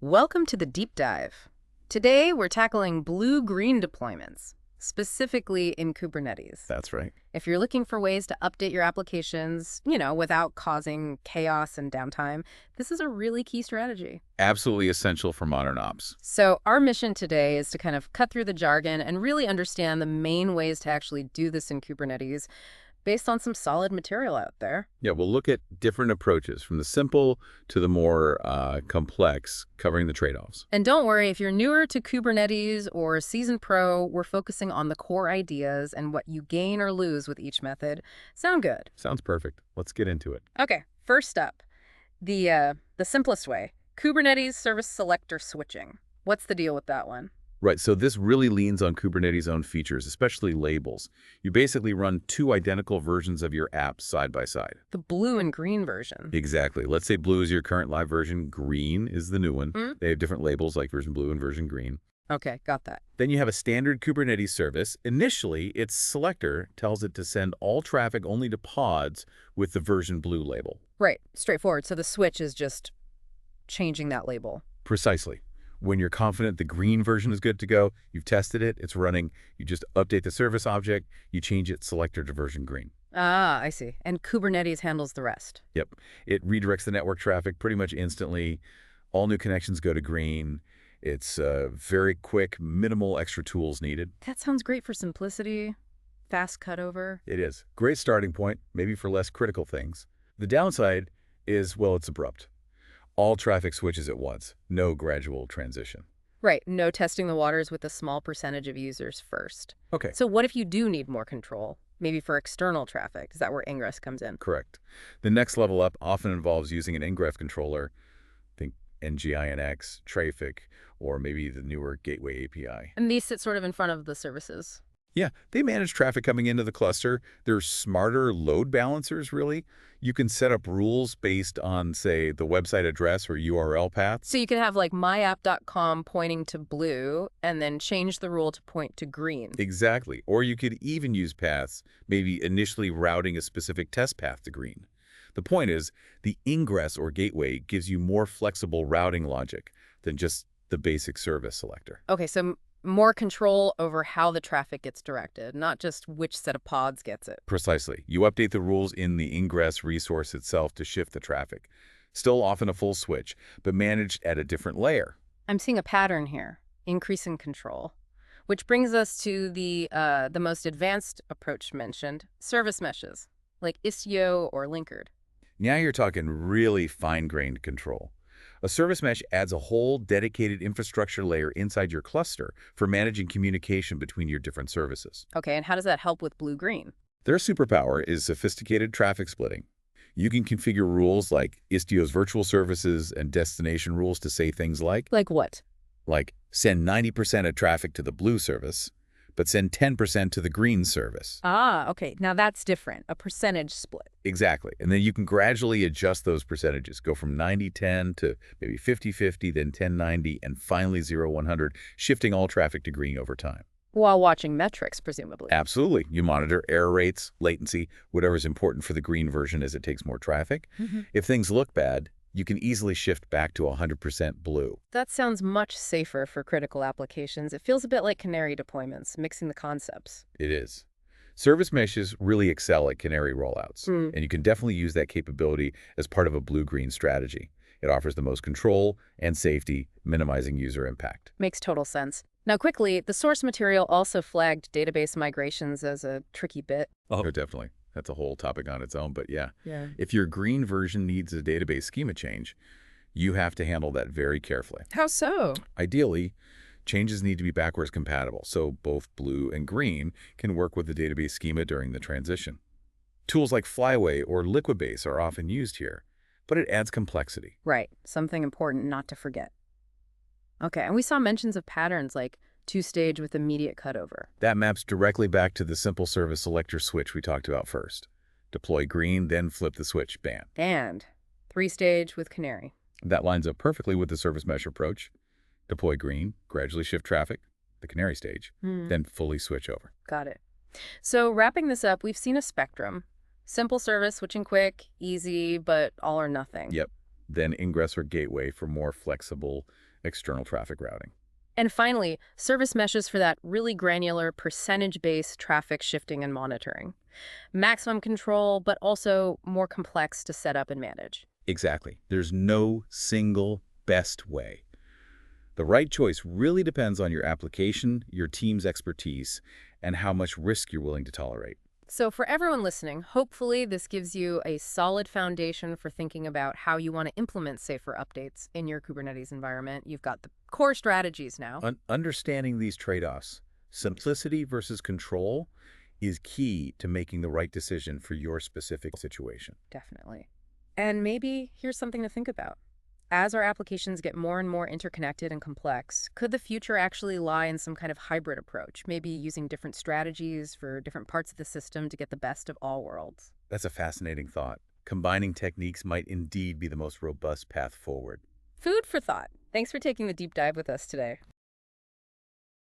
Welcome to the deep dive. Today, we're tackling blue-green deployments, specifically in Kubernetes. That's right. If you're looking for ways to update your applications, without causing chaos and downtime, this is a really key strategy. Absolutely essential for modern ops. So our mission today is to kind of cut through the jargon and really understand the main ways to actually do this in Kubernetes based on some solid material out there. Yeah, we'll look at different approaches from the simple to the more complex, covering the trade-offs. And don't worry, if you're newer to Kubernetes or seasoned pro, we're focusing on the core ideas and what you gain or lose with each method. Sound good? Sounds perfect. Let's get into it. Okay, first up, the simplest way, Kubernetes service selector switching. What's the deal with that one? Right, so this really leans on Kubernetes' own features, especially labels. You basically run two identical versions of your app side by side. The blue and green version. Exactly. Let's say blue is your current live version, green is the new one. They have different labels like version blue and version green. Okay, got that. Then you have a standard Kubernetes service. Initially, its selector tells it to send all traffic only to pods with the version blue label. Right, straightforward. So the switch is just changing that label. Precisely. When you're confident the green version is good to go, you've tested it, it's running, you just update the service object, you change its selector to version green. Ah, I see. And Kubernetes handles the rest. Yep. It redirects the network traffic pretty much instantly. All new connections go to green. It's very quick, minimal extra tools needed. That sounds great for simplicity, fast cutover. It is. Great starting point, maybe for less critical things. The downside is, well, it's abrupt. All traffic switches at once, no gradual transition. Right, no testing the waters with a small percentage of users first. Okay. So what if you do need more control? Maybe for external traffic? Is that where ingress comes in? Correct. The next level up often involves using an ingress controller, think NGINX, Traffic, or maybe the newer Gateway API. And these sit sort of in front of the services. Yeah, they manage traffic coming into the cluster. They're smarter load balancers, really. You can set up rules based on, say, the website address or URL paths. So you could have like myapp.com pointing to blue and then change the rule to point to green. Exactly. Or you could even use paths, maybe initially routing a specific test path to green. The point is, the ingress or gateway gives you more flexible routing logic than just the basic service selector. Okay, so more control over how the traffic gets directed, not just which set of pods gets it. Precisely. You update the rules in the ingress resource itself to shift the traffic. Still often a full switch, but managed at a different layer. I'm seeing a pattern here, increasing control, which brings us to the most advanced approach mentioned, service meshes, like Istio or Linkered. Now you're talking really fine-grained control. A service mesh adds a whole dedicated infrastructure layer inside your cluster for managing communication between your different services. Okay, and how does that help with blue-green? Their superpower is sophisticated traffic splitting. You can configure rules like Istio's virtual services and destination rules to say things like What? Like send 90% of traffic to the blue service, but send 10% to the green service. Ah, okay. Now that's different, a percentage split. Exactly. And then you can gradually adjust those percentages, go from 90-10 to maybe 50-50, then 10-90, and finally 0-100, shifting all traffic to green over time. While watching metrics, presumably. Absolutely. You monitor error rates, latency, whatever's important for the green version as it takes more traffic. If things look bad, you can easily shift back to 100% blue. That sounds much safer for critical applications. It feels a bit like canary deployments, mixing the concepts. It is. Service meshes really excel at canary rollouts, and you can definitely use that capability as part of a blue-green strategy. It offers the most control and safety, minimizing user impact. Makes total sense. Now, quickly, the source material also flagged database migrations as a tricky bit. Oh, definitely. That's a whole topic on its own, but yeah. Yeah. If your green version needs a database schema change, you have to handle that very carefully. How so? Ideally, changes need to be backwards compatible, so both blue and green can work with the database schema during the transition. Tools like Flyway or Liquibase are often used here, but it adds complexity. Right. Something important not to forget. Okay, and we saw mentions of patterns like two-stage with immediate cutover. That maps directly back to the simple service selector switch we talked about first. Deploy green, then flip the switch, bam. And three-stage with canary. That lines up perfectly with the service mesh approach. Deploy green, gradually shift traffic, the canary stage, then fully switch over. Got it. So wrapping this up, we've seen a spectrum. Simple service, switching quick, easy, but all or nothing. Yep. Then ingress or gateway for more flexible external traffic routing. And finally, service meshes for that really granular percentage-based traffic shifting and monitoring. Maximum control, but also more complex to set up and manage. Exactly. There's no single best way. The right choice really depends on your application, your team's expertise, and how much risk you're willing to tolerate. So for everyone listening, hopefully this gives you a solid foundation for thinking about how you want to implement safer updates in your Kubernetes environment. You've got the core strategies now. Understanding these trade-offs, simplicity versus control, is key to making the right decision for your specific situation. Definitely. And maybe here's something to think about. As our applications get more and more interconnected and complex, could the future actually lie in some kind of hybrid approach, maybe using different strategies for different parts of the system to get the best of all worlds? That's a fascinating thought. Combining techniques might indeed be the most robust path forward. Food for thought. Thanks for taking the deep dive with us today.